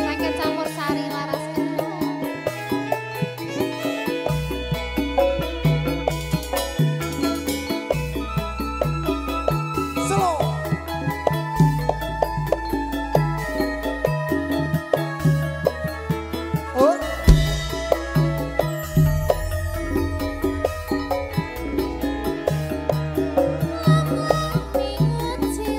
Saged campur sari laras kental. Slow. Oh. Minggu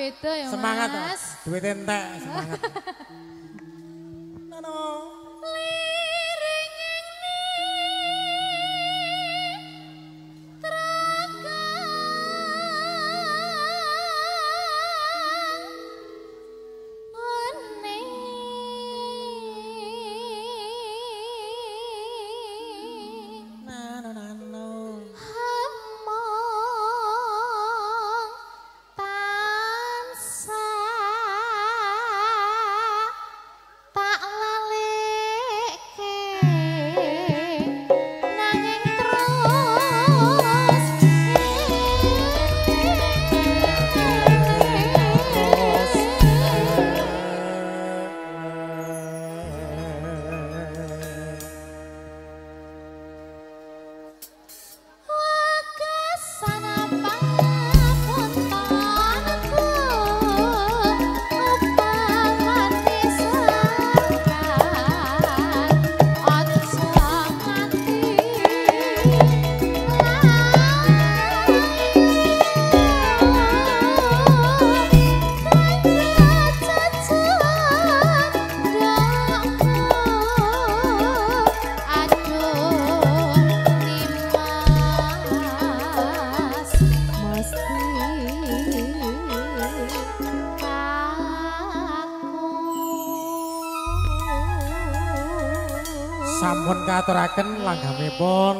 beda ya, Semangat, Mas. duit entek, semangat. Nono. Sampun katuraken langgamipun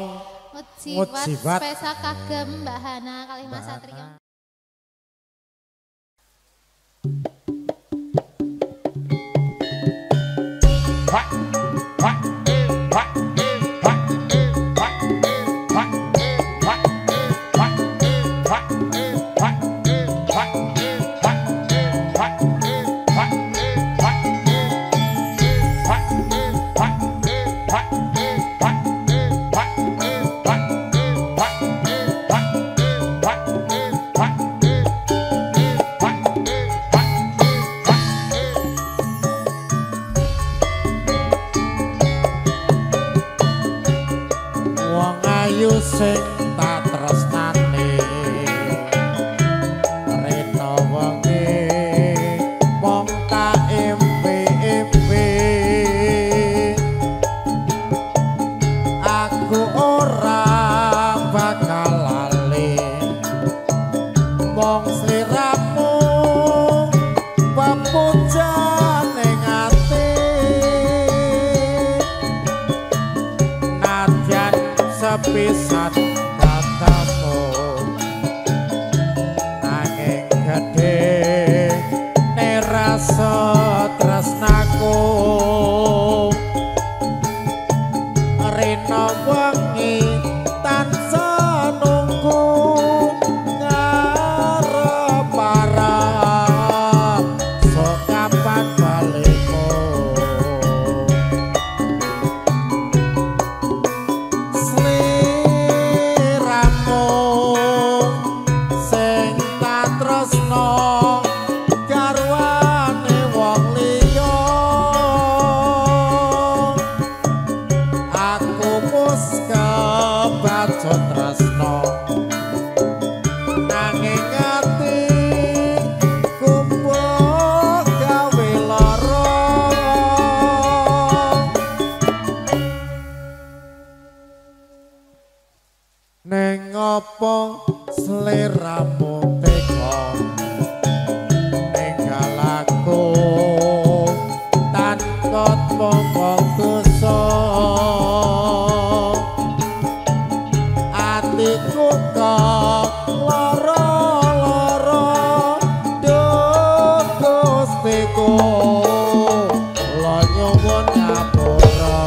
Mujibat spesa kagem Mbak Hana kalih Mas Satrio. Sing tak tresnani rena wengi mong tak impi-impi aku ora bakal lali mong sliramu pemujan ning ati nadyan sepisan katamu nanging gede nerasa tresnaku rena wengi tansah nunggu ngarep-arep sok kapan balikmu garwane wong liya aku mus kebacut tresno nanging ati kumpul gawe lara ning apa sliramu teka tanpa pomong dosa atiku kok lara-lara duh Gustiku kula nyuwun ngapura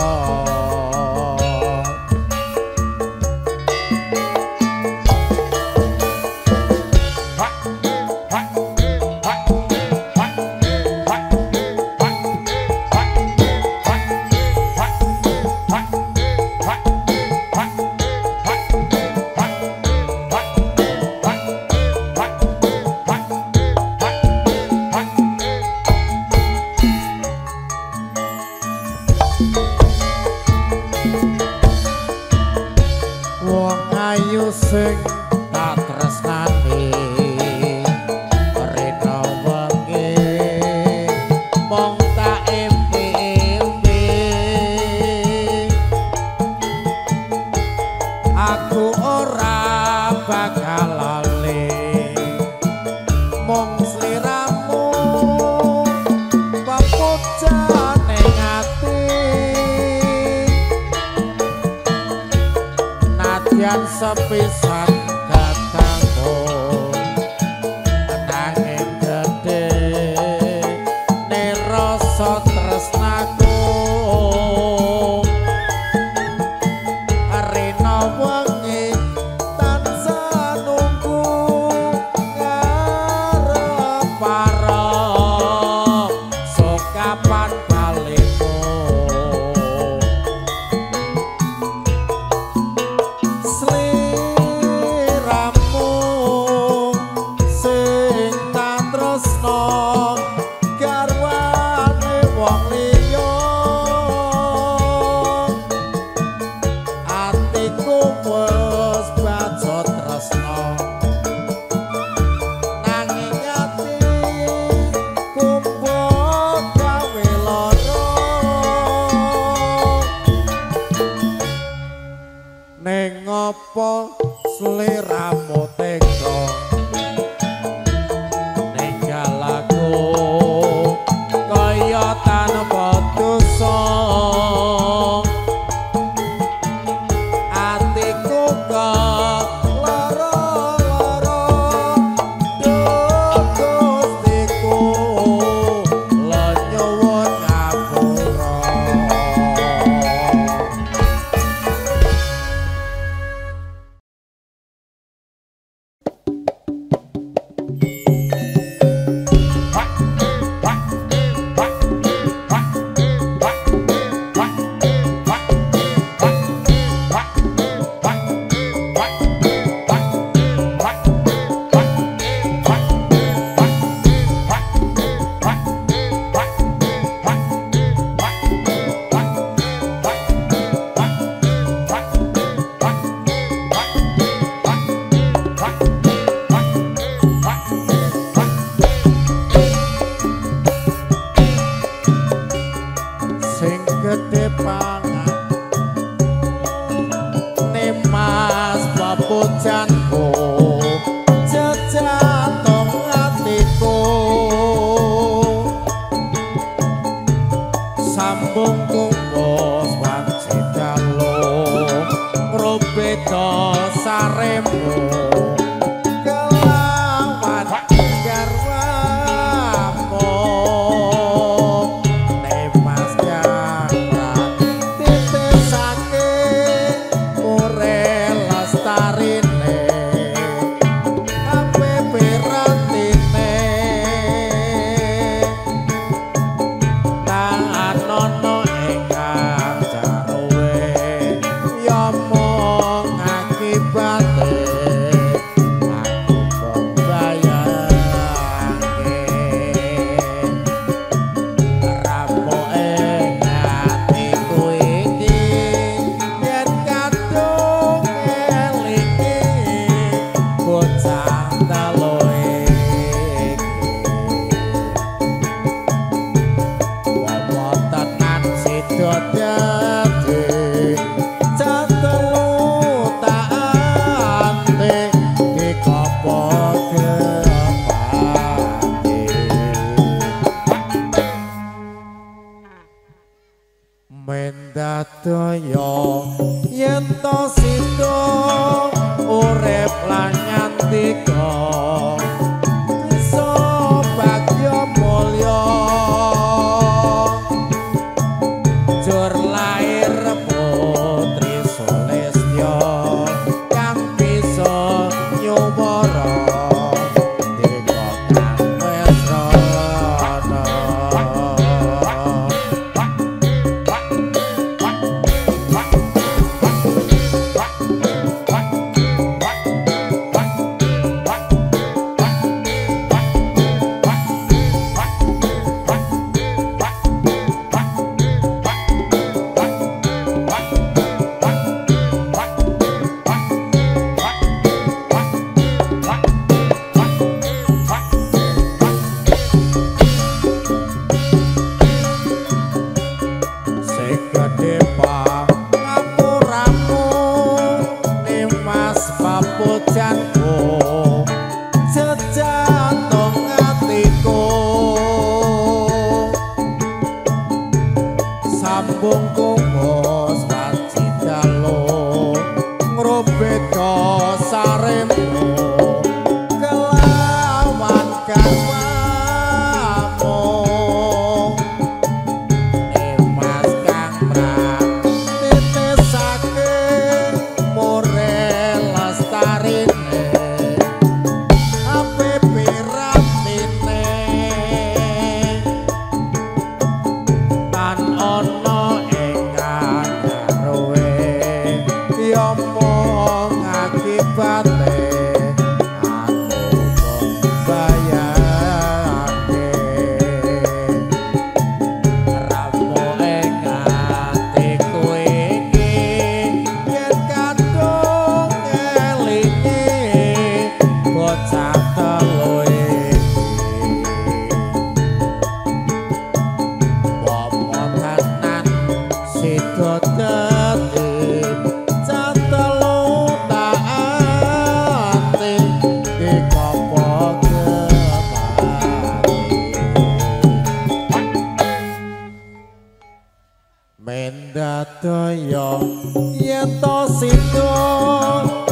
sing tak tresnani rena segan sepisan katamu nanging gede ne rasa tresnaku rina wengi tansah nunggu ngarep pareng sok kapan balimu sliramu sing tak tresno garwane wong liya atiku wis bacot tresno nanging ati kumpul gawe lara ning apa sliramu tega ninggal aku kaya tanpa dosa atiku kok lara-lara duh Gustiku lan nyuwun ngapura sing gede pangan nemas papujanku jejatong atiku sambung kumpus wanci dalu ngrobeta saremu kelawan garwamu nemas jangkrak titisake ure lestarine ape pirantine anono ingkang jaruwe ya mung akibate aku kok bayange rapo ing atiku iki yen kadung elingi bocah taloe tenan sida dadi jatelu tak ante dikopo gepake mendatoyo yen to sida urip lan nyantika bisa bagya mulya jur lair putri Sulistya kang bisa nyuwara deka kang wis rana sambung kumus wanci dalu ngrobet dadi catelu taati dikopo kemari mendadaya yen to sida